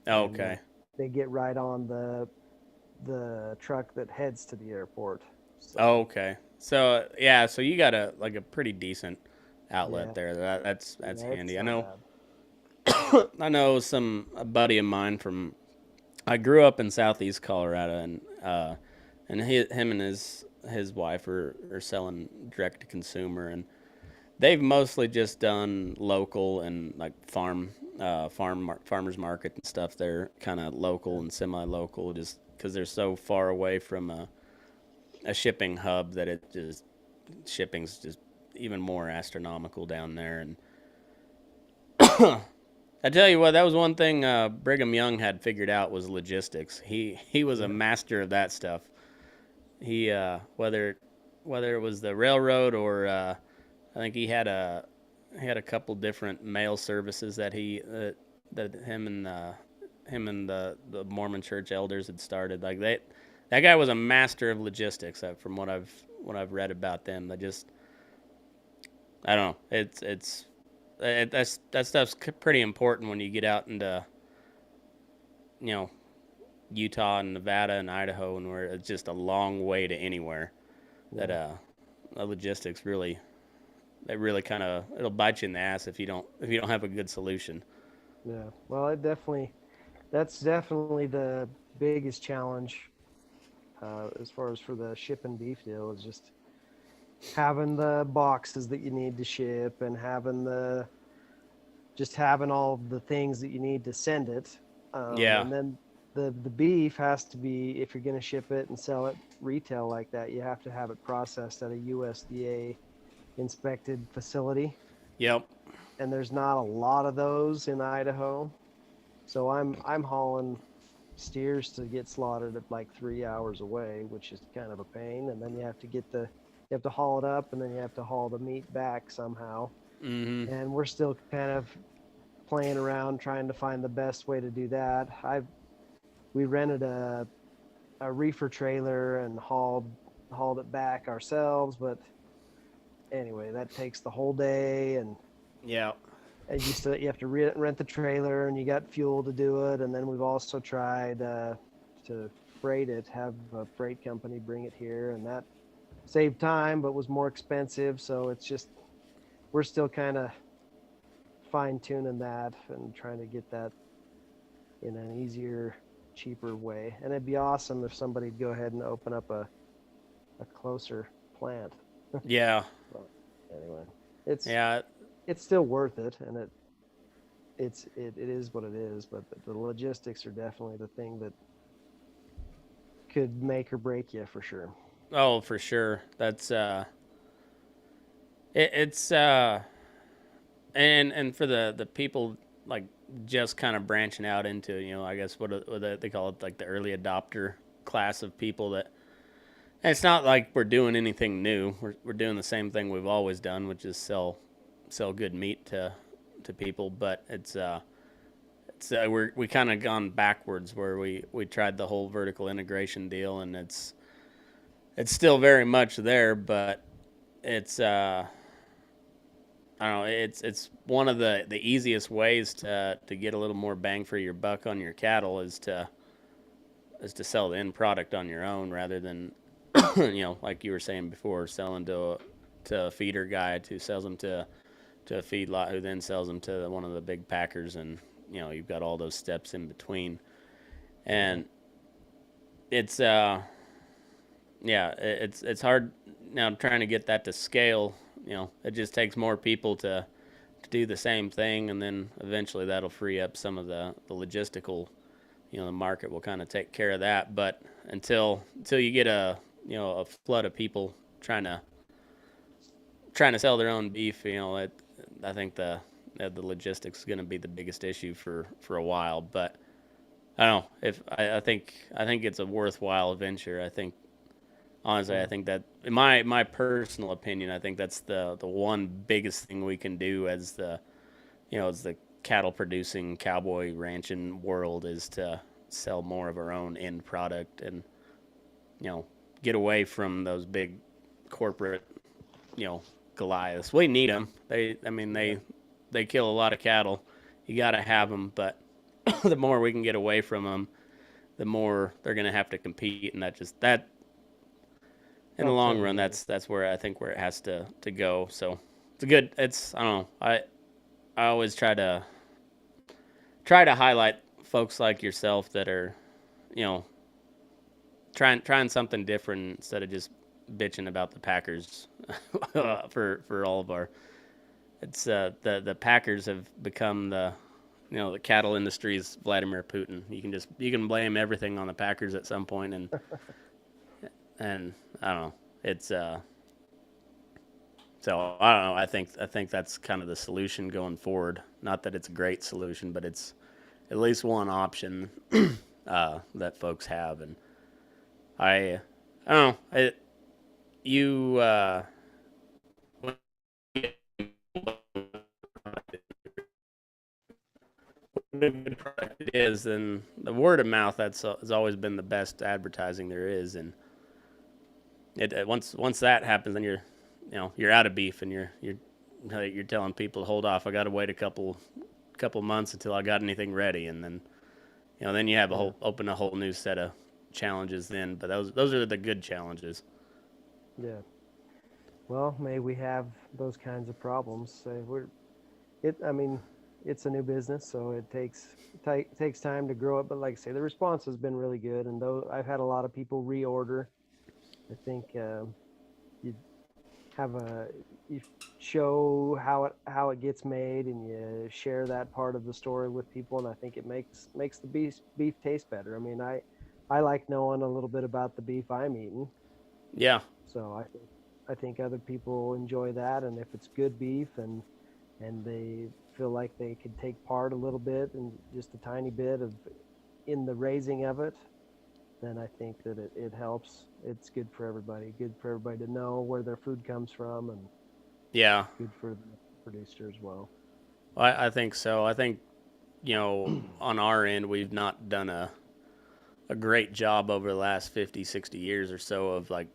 B: Okay.
C: They get right on the truck that heads to the airport. So,
B: okay. So yeah, so you got a pretty decent outlet there. That's handy. I know. I know a buddy of mine I grew up in southeast Colorado, and him and his wife are selling direct to consumer, and they've mostly just done local and like farmers market and stuff. They're kind of local and semi-local, just because they're so far away from a shipping hub that it just shipping's just even more astronomical down there. And I tell you what, that was one thing Brigham Young had figured out was logistics. He was a master of that stuff. He whether it was the railroad or I think he had a couple different mail services that that him and the Mormon church elders had started. Like that guy was a master of logistics. From what I've read about them, they just I don't know. That stuff's pretty important when you get out into you know Utah and Nevada and Idaho, and where it's just a long way to anywhere. That the logistics really kind of it'll bite you in the ass if you don't have a good solution.
C: Yeah. Well, that's definitely the biggest challenge as far as for the shipping beef deal is just having the boxes that you need to ship and having all the things that you need to send it. And then the beef has to be, if you're going to ship it and sell it retail like that, you have to have it processed at a USDA inspected facility.
B: Yep.
C: And there's not a lot of those in Idaho. So I'm hauling steers to get slaughtered at like 3 hours away, which is kind of a pain. And then you have to haul it up, and then you have to haul the meat back somehow.
B: Mm-hmm.
C: And we're still kind of playing around trying to find the best way to do that. We rented a reefer trailer and hauled it back ourselves, but anyway, that takes the whole day, and
B: yeah,
C: and you have to rent the trailer, and you got fuel to do it. And then we've also tried to freight it, have a freight company bring it here, and that saved time but was more expensive. So it's just we're still kind of fine tuning that and trying to get that in an easier, cheaper way. And it'd be awesome if somebody'd go ahead and open up a closer plant.
B: Yeah.
C: But anyway, it's still worth it, and it is what it is. But the logistics are definitely the thing that could make or break you for sure.
B: Oh, for sure. That's it's and for the people like just kind of branching out into I guess what they call it, like the early adopter class of people that. And it's not like we're doing anything new. We're doing the same thing we've always done, which is sell good meat to people. But we kind of gone backwards where we tried the whole vertical integration deal, and it's still very much there, but it's I don't know. It's one of the easiest ways to get a little more bang for your buck on your cattle is to sell the end product on your own rather than like you were saying before, selling to a feeder guy who sells them to a feedlot who then sells them to one of the big packers, and you've got all those steps in between, and it's it's hard now trying to get that to scale. It just takes more people to do the same thing, and then eventually that'll free up some of the logistical. The market will kind of take care of that, but until you get a flood of people trying to sell their own beef, I think the logistics is going to be the biggest issue for a while. But I don't know if I think it's a worthwhile venture. I think honestly, I think that in my personal opinion, I think that's the one biggest thing we can do as the cattle producing cowboy ranching world is to sell more of our own end product and get away from those big corporate Goliaths. We need them. They kill a lot of cattle. You got to have them, but the more we can get away from them, the more they're going to have to compete, and that in the long run, that's where I think where it has to go. So it's I don't know. I always try to highlight folks like yourself that are, trying something different instead of just bitching about the Packers for all of our It's the Packers have become the cattle industry's Vladimir Putin. You can blame everything on the Packers at some point, and I don't know. It's so I don't know. I think that's kind of the solution going forward. Not that it's a great solution, but it's at least one option that folks have. And I don't know. You good product it is, then the word of mouth has always been the best advertising there is, and once that happens, then you're out of beef, and you're telling people to hold off. I got to wait a couple months until I got anything ready, and then you have a whole new set of challenges then. But those are the good challenges.
C: Yeah. Well, may we have those kinds of problems. I mean, it's a new business, so it takes time to grow up. But like I say, the response has been really good, and though I've had a lot of people reorder, I think you have you show how it gets made, and you share that part of the story with people, and I think it makes the beef taste better. I mean, I like knowing a little bit about the beef I'm eating.
B: Yeah.
C: So I think other people enjoy that, and if it's good beef and they feel like they could take part a little bit and just a tiny bit in the raising of it, then I think that it helps. It's good for everybody. Good for everybody to know where their food comes from, and
B: Yeah.
C: good for the producer as well.
B: I think so. I think on our end, we've not done a great job over the last 50, 60 years or so of like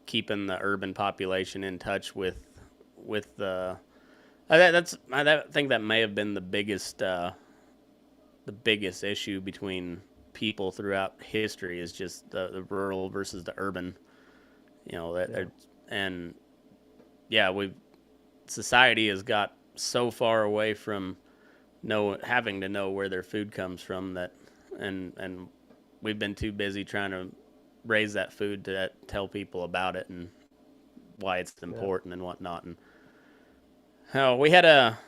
B: keeping the urban population in touch with the. I think that may have been the biggest issue between people throughout history is just the rural versus the urban. And yeah, society has got so far away from having to know where their food comes from and we've been too busy trying to raise that food to tell people about it and why it's important and whatnot. And we had a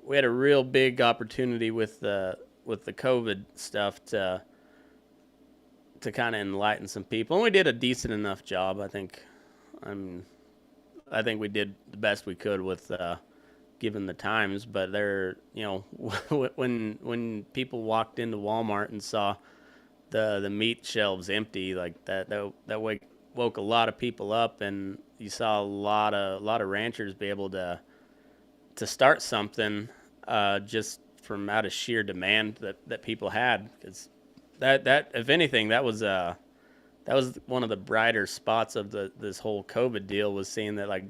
B: real big opportunity with the COVID stuff to kind of enlighten some people, and we did a decent enough job. I think we did the best we could with given the times. But when people walked into Walmart and saw the meat shelves empty, like that woke a lot of people up, and you saw a lot of ranchers be able to start something just from out of sheer demand that people had. Because that if anything, that was one of the brighter spots of this whole COVID deal, was seeing that like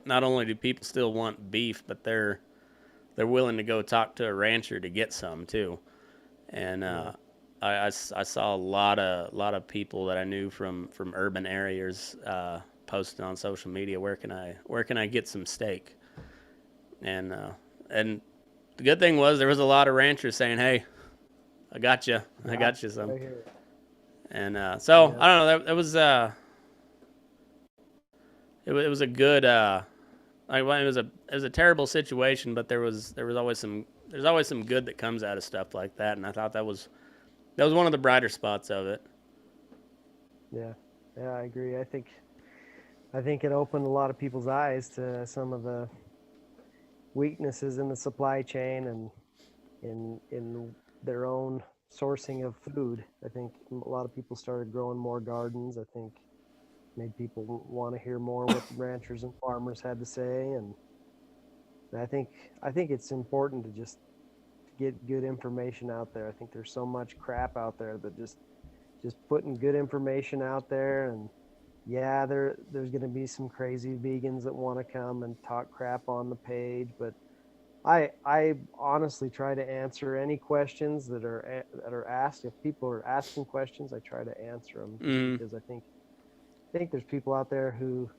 B: not only do people still want beef, but they're willing to go talk to a rancher to get some too. And I saw a lot of people that I knew from urban areas posting on social media, where can I get some steak? And the good thing was there was a lot of ranchers saying, "Hey, I got you some."
C: Right here.
B: And so I don't know. It was a good. It was a terrible situation, but there's always some good that comes out of stuff like that, and I thought that was one of the brighter spots of it.
C: Yeah, I agree. I think it opened a lot of people's eyes to some of the weaknesses in the supply chain and in their own sourcing of food. I think a lot of people started growing more gardens. I think made people want to hear more what the ranchers and farmers had to say, and I think it's important to just get good information out there. I think there's so much crap out there that just putting good information out there, and there's going to be some crazy vegans that want to come and talk crap on the page, but I honestly try to answer any questions that are asked. If people are asking questions, I try to answer them, because I think there's people out there who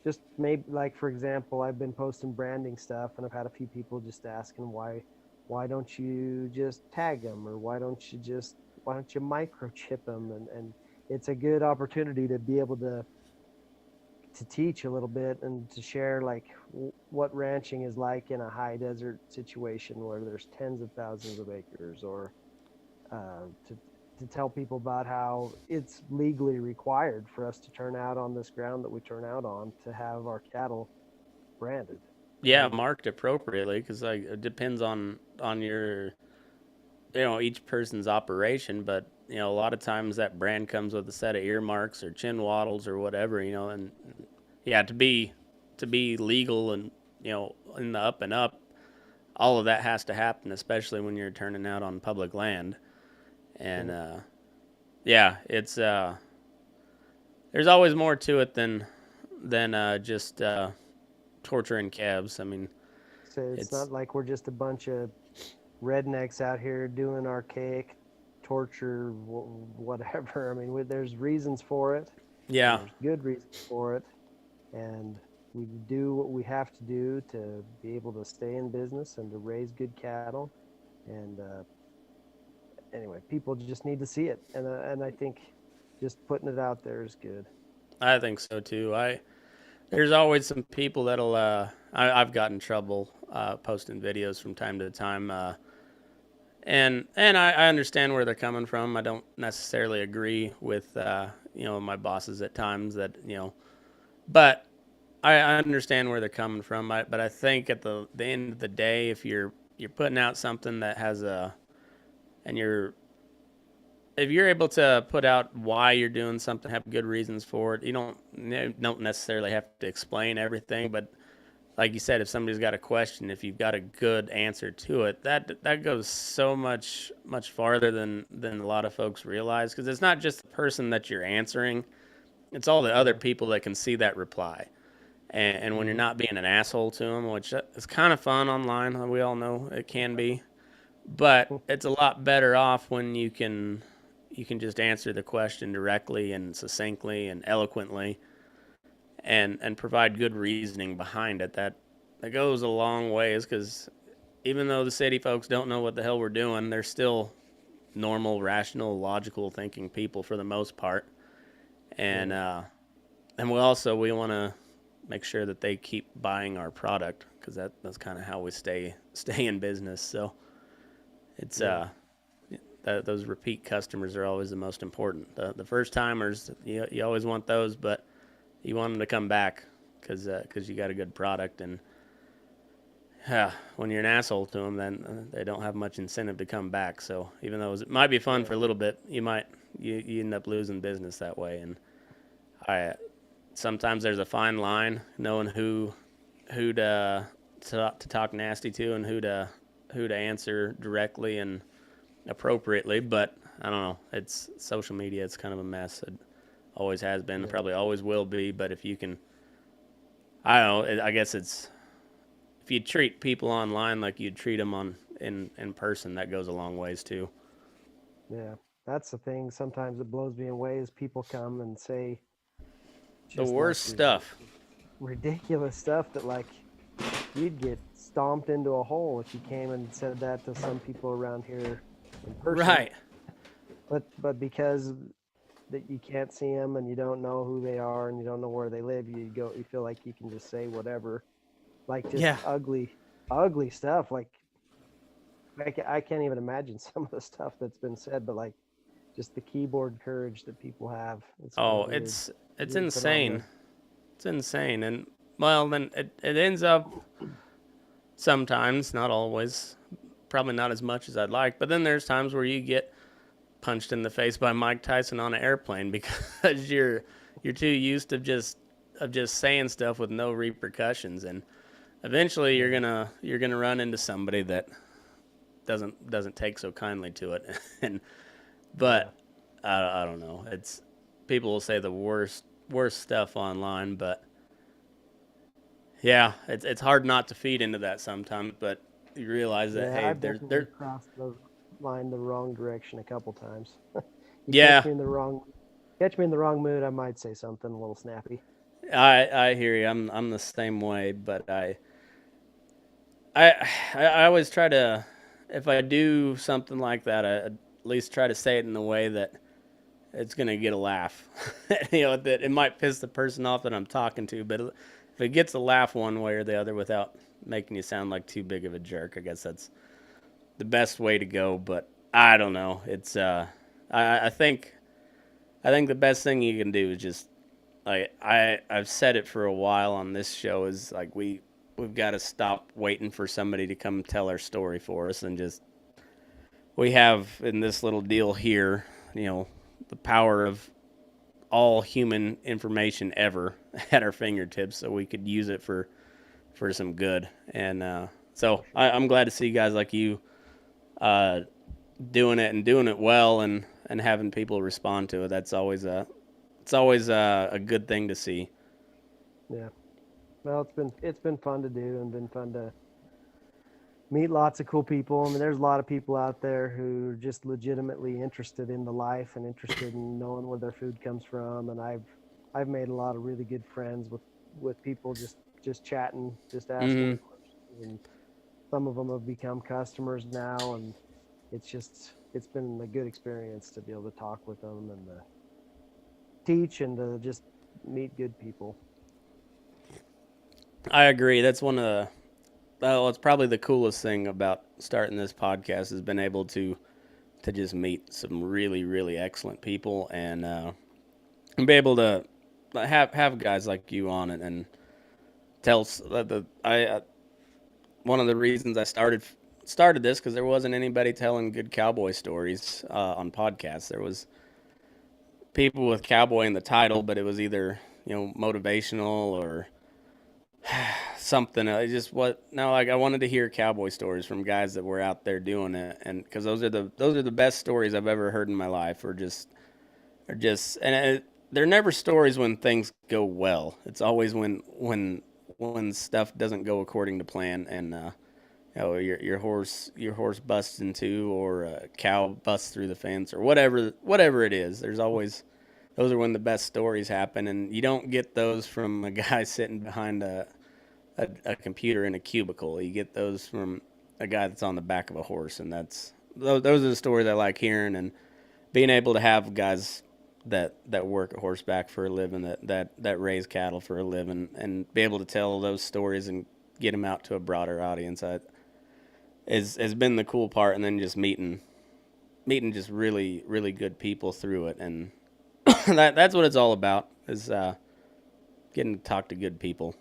C: just maybe, like, for example, I've been posting branding stuff, and I've had a few people just asking why don't you just tag them, or why don't you microchip them, and it's a good opportunity to be able to to teach a little bit and to share like what ranching is like in a high desert situation where there's tens of thousands of acres, or to tell people about how it's legally required for us to turn out on this ground that we turn out on to have our cattle branded.
B: Yeah,
C: And
B: marked appropriately, because like it depends on your, each person's operation. But a lot of times that brand comes with a set of earmarks or chin wattles or whatever, and yeah, to be legal and in the up and up, all of that has to happen, especially when you're turning out on public land. And yeah, it's there's always more to it than just torturing calves. I mean,
C: so it's
B: it's
C: not like we're just a bunch of rednecks out here doing archaic torture, whatever. I mean, there's reasons for it, and
B: yeah,
C: there's good reasons for it, and we do what we have to do to be able to stay in business and to raise good cattle. And anyway, people just need to see it, and I think just putting it out there is good.
B: I think so too. There's always some people that'll I've gotten in trouble posting videos from time to time. And I understand where they're coming from. I don't necessarily agree with my bosses at times that but I understand where they're coming from. But I think at the end of the day, if you're putting out something that has and if you're able to put out why you're doing something, have good reasons for it, you don't necessarily have to explain everything. But like you said, if somebody's got a question, if you've got a good answer to it, that goes so much farther than a lot of folks realize, because it's not just the person that you're answering, it's all the other people that can see that reply. And when you're not being an asshole to them, which is kind of fun online, we all know it can be, but it's a lot better off when you can just answer the question directly and succinctly and eloquently, and provide good reasoning behind it. That goes a long ways, because even though the city folks don't know what the hell we're doing, they're still normal, rational, logical thinking people for the most part. And and we want to make sure that they keep buying our product, because that's kind of how we stay in business. So it's those repeat customers are always the most important. The first timers, you always want those, but you want them to come back because you got a good product. And when you're an asshole to them, then they don't have much incentive to come back. So even though it might be fun for a little bit, you end up losing business that way. And sometimes there's a fine line knowing who to talk nasty to and who to answer directly and appropriately. But I don't know, it's social media, it's kind of a mess. It always has been, probably always will be. But if you can, I don't know, I guess it's, if you treat people online like you'd treat them in person, that goes a long ways too.
C: Yeah, that's the thing. Sometimes it blows me away as people come and say
B: The
C: just like
B: worst stuff.
C: ridiculous stuff that like you'd get stomped into a hole if you came and said that to some people around here in person.
B: Right.
C: But because that you can't see them and you don't know who they are and you don't know where they live, you feel like you can just say whatever, like just
B: Yeah.
C: ugly stuff. Like I can't even imagine some of the stuff that's been said, but like just the keyboard courage that people have. It's
B: Oh,
C: weird.
B: it's
C: Weird
B: insane.
C: phenomenon.
B: It's insane. And well, then it ends up sometimes, not always, probably not as much as I'd like, but then there's times where you get punched in the face by Mike Tyson on an airplane because you're too used to just saying stuff with no repercussions. And eventually you're gonna run into somebody that doesn't take so kindly to it. And but I don't know, it's, people will say the worst stuff online. But yeah, it's hard not to feed into that sometimes. But you realize that,
C: Yeah,
B: hey,
C: I've definitely crossed the line the wrong direction a couple times. You
B: yeah,
C: catch me in the wrong mood, I might say something a little snappy.
B: I hear you. I'm the same way. But I always try to, if I do something like that, I at least try to say it in a way that it's gonna get a laugh. That it might piss the person off that I'm talking to, but if it gets a laugh one way or the other without making you sound like too big of a jerk, I guess that's the best way to go. But I don't know. It's I think the best thing you can do is just I've said it for a while on this show is like we've got to stop waiting for somebody to come tell our story for us and just we have in this little deal here, the power of all human information ever at our fingertips, so we could use it for some good. And so I'm glad to see guys like you doing it and doing it well and having people respond to it. That's always a good thing to see.
C: Yeah. Well, it's been fun to do and been fun to meet lots of cool people. I mean, there's a lot of people out there who are just legitimately interested in the life and interested in knowing where their food comes from. And I've made a lot of really good friends with people just chatting, just asking questions. And some of them have become customers now, and it's been a good experience to be able to talk with them and to teach and to just meet good people.
B: I agree. That's one of it's probably the coolest thing about starting this podcast has been able to just meet some really, really excellent people and be able to have guys like you on it and tell one of the reasons I started this because there wasn't anybody telling good cowboy stories on podcasts. There was people with cowboy in the title, but it was either motivational or something. I wanted to hear cowboy stories from guys that were out there doing it, and because those are the best stories I've ever heard in my life. They're never stories when things go well. It's always when stuff doesn't go according to plan, and your horse busts in two, or a cow busts through the fence, or whatever it is. Those are when the best stories happen, and you don't get those from a guy sitting behind a computer in a cubicle. You get those from a guy that's on the back of a horse, and those are the stories I like hearing, and being able to have guys that work at horseback for a living, that raise cattle for a living, and be able to tell those stories and get them out to a broader audience has been the cool part. And then just meeting just really, really good people through it, and that's what it's all about, is getting to talk to good people.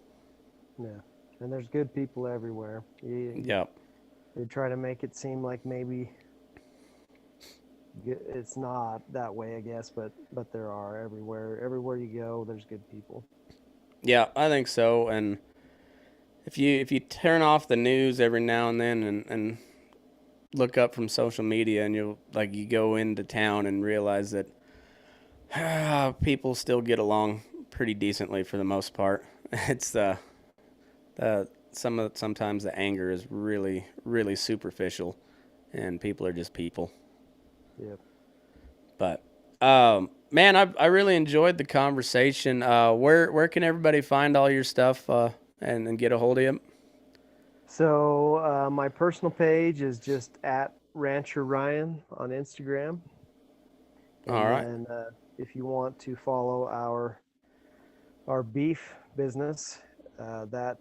C: Yeah, and there's good people everywhere.
B: Yep.
C: They try to make it seem like maybe it's not that way, I guess, but there are everywhere you go. There's good people.
B: Yeah, I think so. And if you turn off the news every now and then and look up from social media, and you go into town and realize that people still get along pretty decently for the most part. It's sometimes the anger is really, really superficial, and people are just people.
C: Yep.
B: But man, I really enjoyed the conversation. Where can everybody find all your stuff and get a hold of you?
C: So my personal page is just at Rancher Ryan on Instagram. And
B: all right.
C: then if you want to follow our beef business, that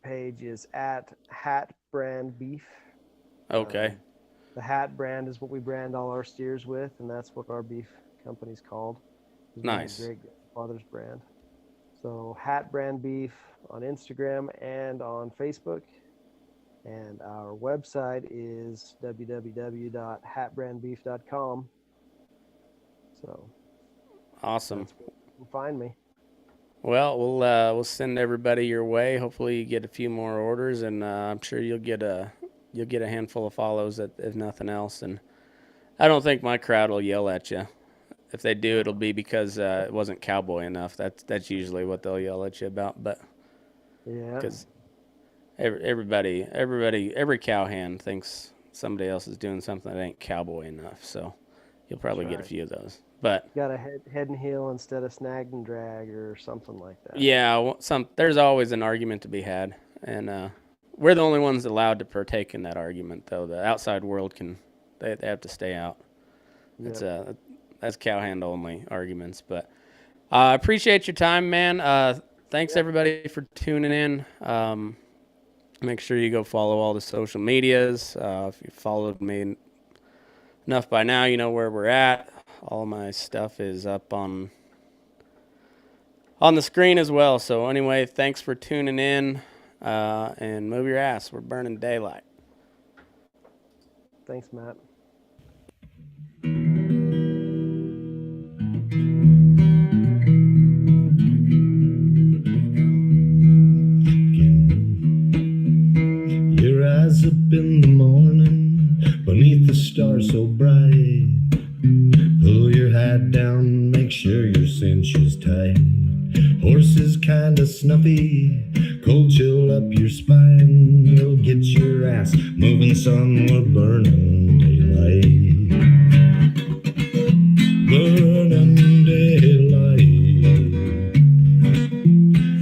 C: page is at Hat Brand Beef.
B: Okay.
C: The Hat brand is what we brand all our steers with, and that's what our beef company's called.
B: Nice.
C: Great Father's brand. So Hat Brand Beef on Instagram and on Facebook. And our website is www.hatbrandbeef.com. So
B: awesome.
C: That's where you can find me.
B: Well, we'll send everybody your way. Hopefully, you get a few more orders, and I'm sure you'll get a handful of follows if nothing else. And I don't think my crowd will yell at you. If they do, it'll be because it wasn't cowboy enough. That's usually what they'll yell at you about. But
C: yeah,
B: because every cowhand thinks somebody else is doing something that ain't cowboy enough. So you'll probably get a few of those. But
C: got a head and heel instead of snag and drag or something like that.
B: Yeah, there's always an argument to be had, and we're the only ones allowed to partake in that argument. Though the outside world they have to stay out.
C: Yep.
B: cowhand only arguments. But I appreciate your time, man. Thanks everybody for tuning in. Make sure you go follow all the social medias. If you followed me enough by now, you know where we're at. All my stuff is up on the screen as well. So anyway, thanks for tuning in, and move your ass. We're burning daylight.
C: Thanks, Matt.
A: Your eyes up in the morning, beneath the stars so bright. Pull your hat down, make sure your cinch is tight. Horses kinda snuffy, cold chill up your spine. We'll get your ass moving, son, we're burning daylight. Burning daylight.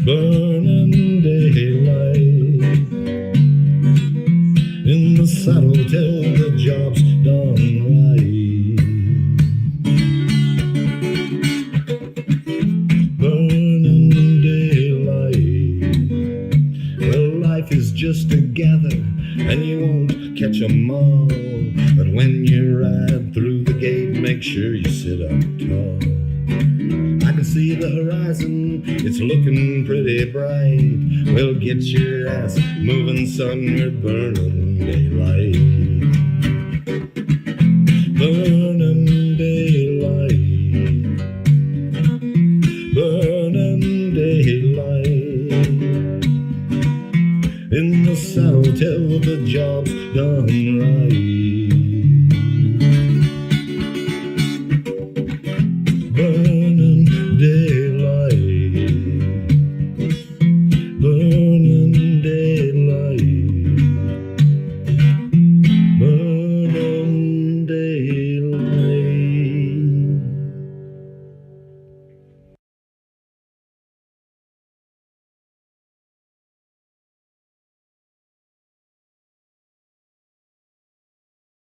A: Burning daylight. In the saddle till the job's done right. Just together, and you won't catch 'em all. But when you ride through the gate, make sure you sit up tall. I can see the horizon, it's looking pretty bright. Well, get your ass moving, son, we're burning daylight. Burning daylight. Burning daylight. In the saddle till the job's done right.